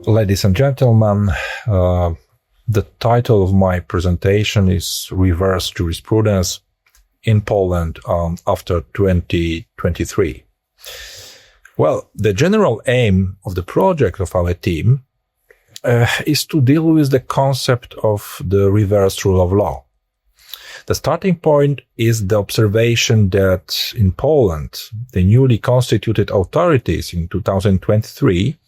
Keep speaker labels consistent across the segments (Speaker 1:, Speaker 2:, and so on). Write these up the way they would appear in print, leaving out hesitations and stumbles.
Speaker 1: Ladies and gentlemen, the title of my presentation is Reverse Jurisprudence in Poland after 2023. Well, the general aim of the project of our team is to deal with the concept of the reverse rule of law. The starting point is the observation that in Poland, the newly constituted authorities in 2023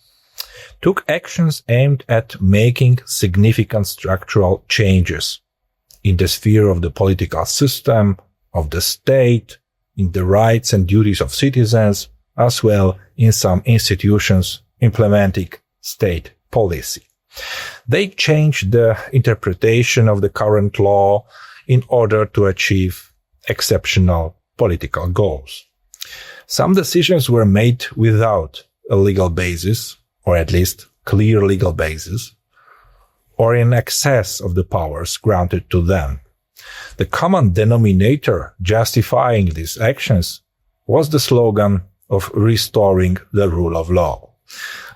Speaker 1: took actions aimed at making significant structural changes in the sphere of the political system, of the state, in the rights and duties of citizens, as well in some institutions implementing state policy. They changed the interpretation of the current law in order to achieve exceptional political goals. Some decisions were made without a legal basis, or at least clear legal basis, or in excess of the powers granted to them. The common denominator justifying these actions was the slogan of restoring the rule of law.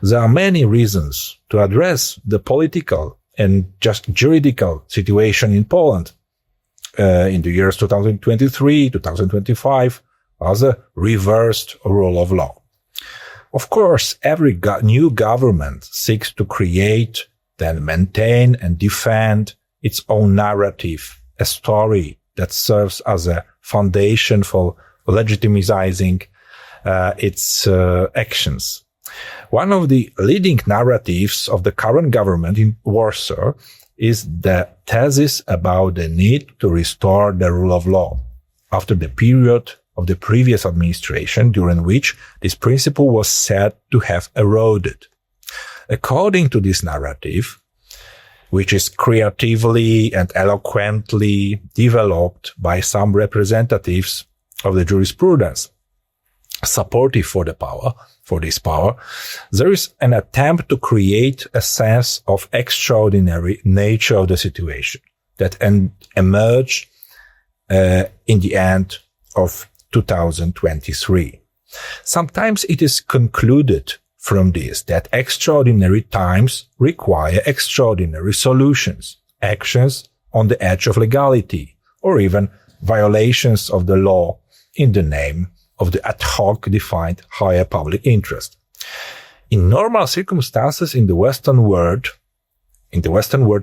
Speaker 1: There are many reasons to address the political and just juridical situation in Poland in the years 2023, 2025 as a reversed rule of law. Of course, every new government seeks to create, then maintain and defend its own narrative, a story that serves as a foundation for legitimizing its actions. One of the leading narratives of the current government in Warsaw is the thesis about the need to restore the rule of law after the period of the previous administration during which this principle was said to have eroded. According to this narrative, which is creatively and eloquently developed by some representatives of the jurisprudence supportive for this power, there is an attempt to create a sense of extraordinary nature of the situation that emerged in the end of 2023. Sometimes it is concluded from this that extraordinary times require extraordinary solutions, actions on the edge of legality, or even violations of the law in the name of the ad hoc defined higher public interest. In normal circumstances in the Western world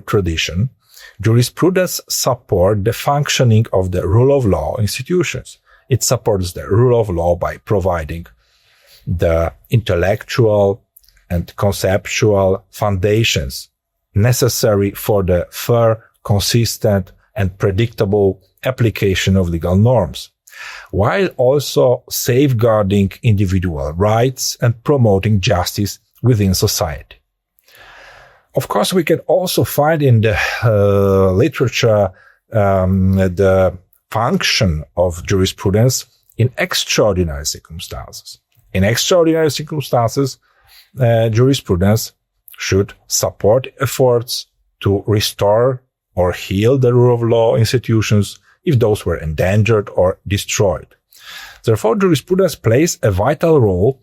Speaker 1: tradition, jurisprudence supports the functioning of the rule of law institutions. It supports the rule of law by providing the intellectual and conceptual foundations necessary for the fair, consistent, and predictable application of legal norms, while also safeguarding individual rights and promoting justice within society. Of course, we can also find in the literature the function of jurisprudence in extraordinary circumstances. In extraordinary circumstances, jurisprudence should support efforts to restore or heal the rule of law institutions if those were endangered or destroyed. Therefore, jurisprudence plays a vital role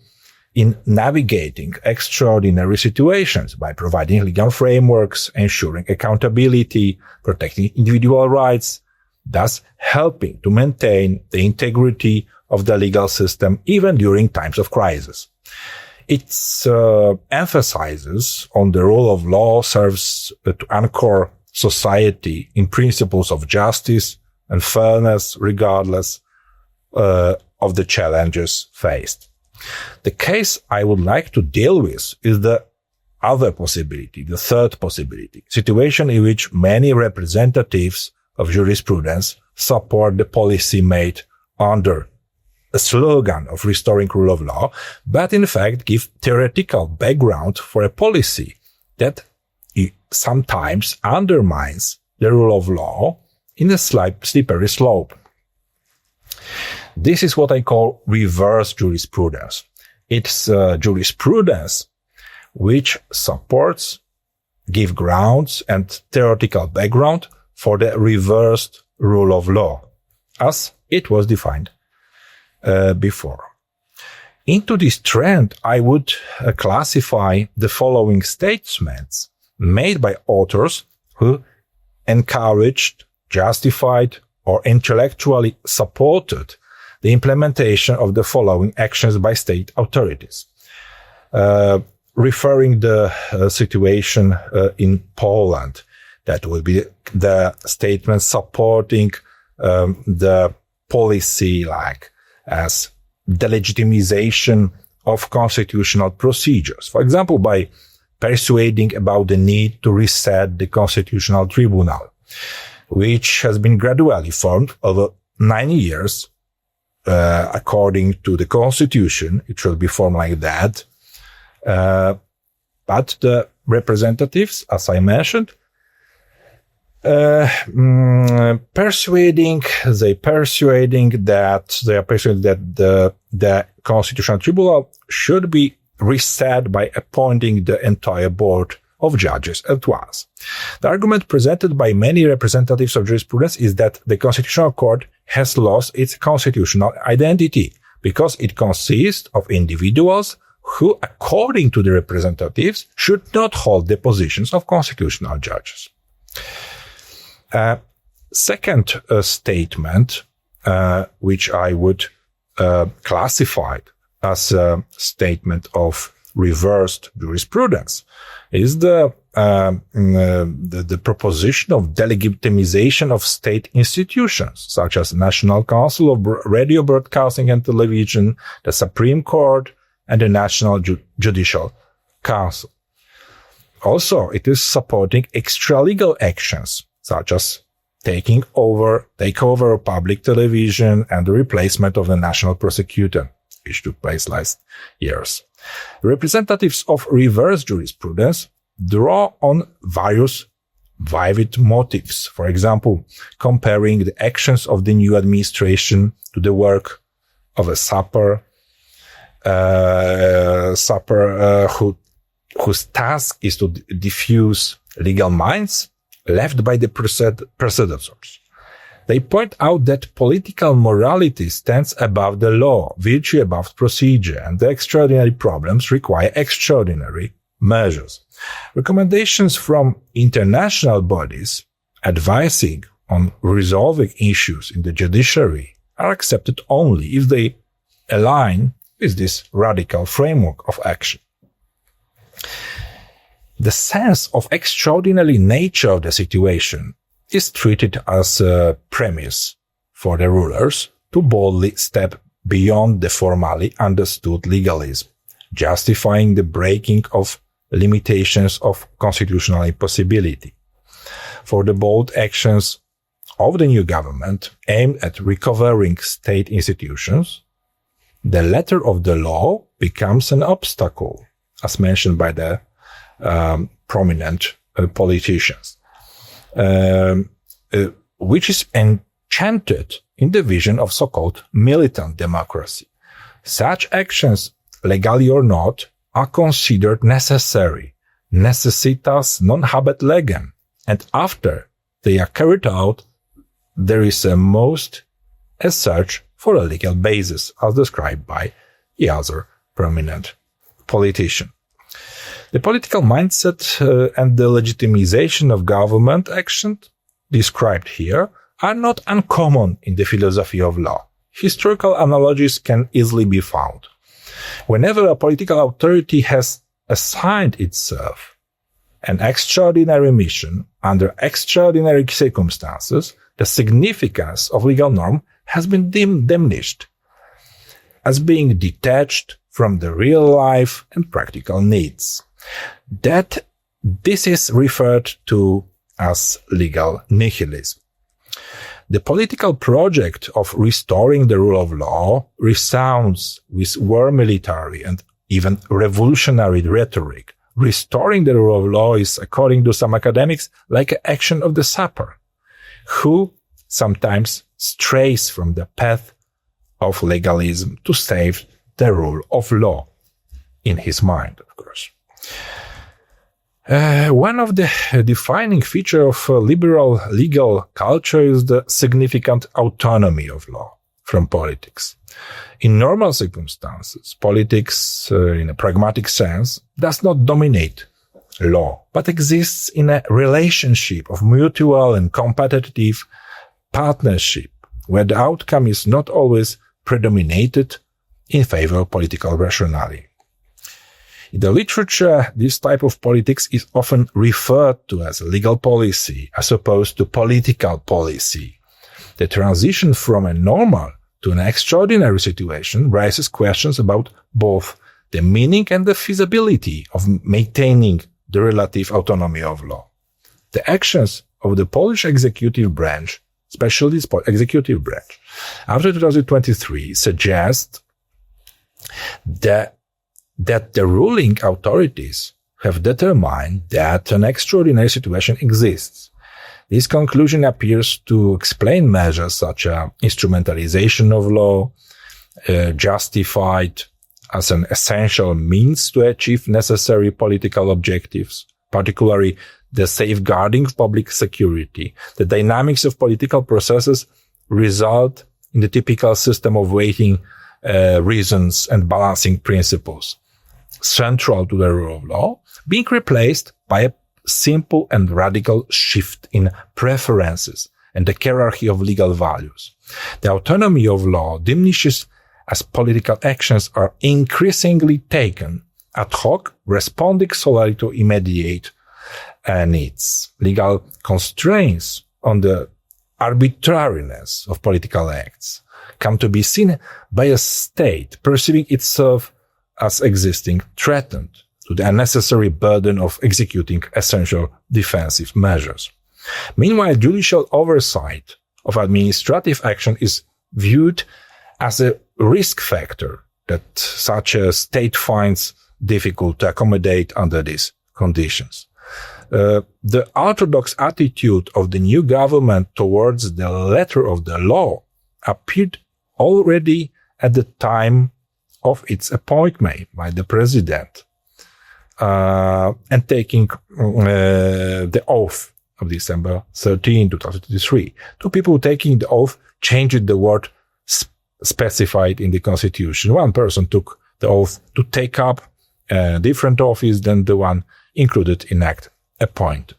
Speaker 1: in navigating extraordinary situations by providing legal frameworks, ensuring accountability, protecting individual rights, thus helping to maintain the integrity of the legal system even during times of crisis. Its emphasis on the rule of law serves to anchor society in principles of justice and fairness regardless of the challenges faced. The case I would like to deal with is the other possibility, the third possibility, situation in which many representatives of jurisprudence support the policy made under a slogan of restoring rule of law, but in fact give theoretical background for a policy that sometimes undermines the rule of law in a slippery slope. This is what I call reverse jurisprudence. It's jurisprudence which supports, give grounds and theoretical background for the reversed rule of law, as it was defined before. Into this trend, I would classify the following statements made by authors who encouraged, justified, or intellectually supported the implementation of the following actions by state authorities. Referring the situation in Poland, that will be the statements supporting the policy like as delegitimization of constitutional procedures. For example, by persuading about the need to reset the Constitutional Tribunal, which has been gradually formed over 9 years. According to the Constitution, it should be formed like that. But the representatives, as I mentioned, persuading that the Constitutional Tribunal should be reset by appointing the entire board of judges at once. The argument presented by many representatives of jurisprudence is that the Constitutional Court has lost its constitutional identity because it consists of individuals who, according to the representatives, should not hold the positions of constitutional judges. Second statement, which I would classify as a statement of reversed jurisprudence, is the proposition of delegitimization of state institutions, such as National Council of Radio Broadcasting and Television, the Supreme Court, and the National Judicial Council. Also, it is supporting extralegal actions, such as takeover of public television and the replacement of the national prosecutor, which took place last years. Representatives of reverse jurisprudence draw on various vivid motives. For example, comparing the actions of the new administration to the work of a sapper whose task is to diffuse legal mines left by the predecessors. They point out that political morality stands above the law, virtue above procedure, and the extraordinary problems require extraordinary measures. Recommendations from international bodies advising on resolving issues in the judiciary are accepted only if they align with this radical framework of action. The sense of extraordinary nature of the situation is treated as a premise for the rulers to boldly step beyond the formally understood legalism, justifying the breaking of limitations of constitutional impossibility. For the bold actions of the new government aimed at recovering state institutions, the letter of the law becomes an obstacle, as mentioned by the prominent politicians, which is enchanted in the vision of so-called militant democracy. Such actions, legally or not, are considered necessary, necessitas non habet legem, and after they are carried out, there is a search for a legal basis, as described by the other prominent politician. The political mindset and the legitimization of government action described here are not uncommon in the philosophy of law. Historical analogies can easily be found. Whenever a political authority has assigned itself an extraordinary mission under extraordinary circumstances, the significance of legal norm has been diminished as being detached from the real life and practical needs. This is referred to as legal nihilism. The political project of restoring the rule of law resounds with war military and even revolutionary rhetoric. Restoring the rule of law is, according to some academics, like an action of the sapper, who sometimes strays from the path of legalism to save the rule of law, in his mind, of course. One of the defining features of liberal legal culture is the significant autonomy of law. from politics. In normal circumstances, politics, in a pragmatic sense, does not dominate law, but exists in a relationship of mutual and competitive partnership, where the outcome is not always predominated in favor of political rationality. In the literature, this type of politics is often referred to as legal policy as opposed to political policy. The transition from a normal to an extraordinary situation raises questions about both the meaning and the feasibility of maintaining the relative autonomy of law. The actions of the Polish executive branch, especially the executive branch, after 2023 suggest that the ruling authorities have determined that an extraordinary situation exists. This conclusion appears to explain measures such as instrumentalization of law, justified as an essential means to achieve necessary political objectives, particularly the safeguarding of public security. The dynamics of political processes result in the typical system of weighting reasons and balancing principles central to the rule of law, being replaced by a simple and radical shift in preferences and the hierarchy of legal values. The autonomy of law diminishes as political actions are increasingly taken ad hoc, responding solely to immediate needs. Legal constraints on the arbitrariness of political acts come to be seen by a state perceiving itself as existing threatened to the unnecessary burden of executing essential defensive measures. Meanwhile, judicial oversight of administrative action is viewed as a risk factor that such a state finds difficult to accommodate under these conditions. The orthodox attitude of the new government towards the letter of the law appeared already at the time of its appointment by the president, and taking the oath of December 13, 2023. Two people taking the oath changed the word specified in the constitution. One person took the oath to take up a different office than the one included in act appointed.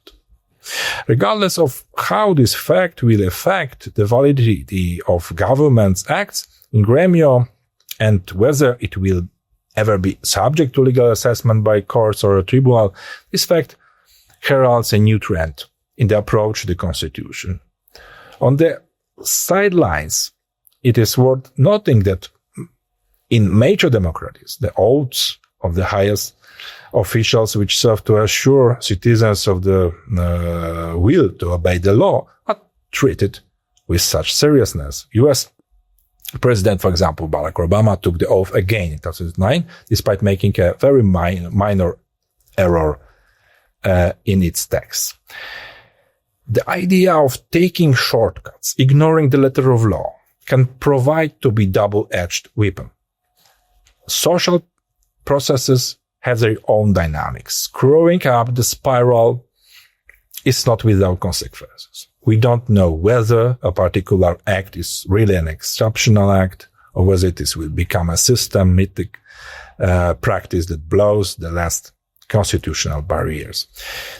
Speaker 1: Regardless of how this fact will affect the validity of government's acts in gremio and whether it will ever be subject to legal assessment by courts or a tribunal, this fact heralds a new trend in the approach to the constitution. On the sidelines, it is worth noting that in major democracies, the oaths of the highest officials which serve to assure citizens of the will to obey the law are treated with such seriousness. U.S. President, for example, Barack Obama took the oath again in 2009, despite making a very minor error in its text. The idea of taking shortcuts, ignoring the letter of law, can provide to be double-edged weapon. Social processes have their own dynamics. Screwing up the spiral is not without consequences. We don't know whether a particular act is really an exceptional act or whether it will become a systematic practice that blows the last constitutional barriers.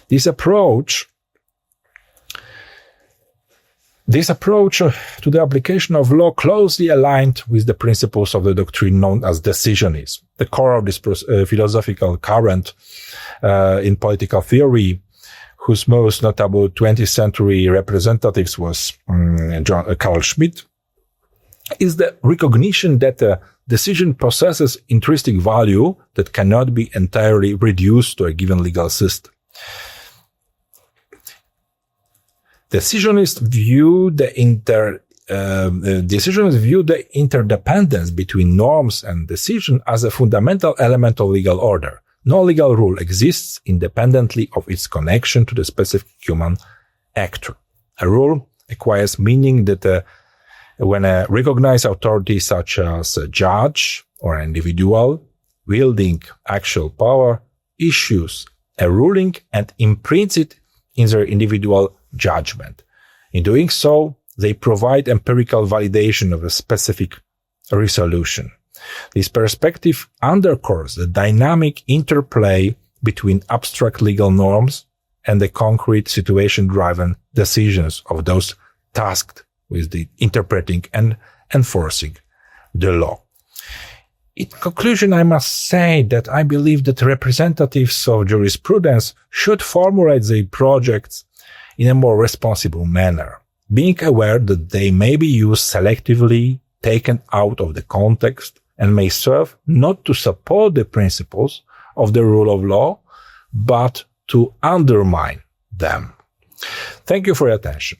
Speaker 1: This approach to the application of law closely aligned with the principles of the doctrine known as decisionism. The core of this philosophical current in political theory, whose most notable 20th century representatives was Carl Schmitt, is the recognition that a decision possesses intrinsic value that cannot be entirely reduced to a given legal system. Decisionists view the interdependence between norms and decision as a fundamental element of legal order. No legal rule exists independently of its connection to the specific human actor. A rule acquires meaning that when a recognized authority such as a judge or an individual wielding actual power issues a ruling and imprints it in their individual judgment. In doing so, they provide empirical validation of a specific resolution. This perspective underscores the dynamic interplay between abstract legal norms and the concrete situation-driven decisions of those tasked with the interpreting and enforcing the law. In conclusion, I must say that I believe that representatives of jurisprudence should formulate their projects in a more responsible manner, being aware that they may be used selectively, taken out of the context, and may serve not to support the principles of the rule of law, but to undermine them. Thank you for your attention.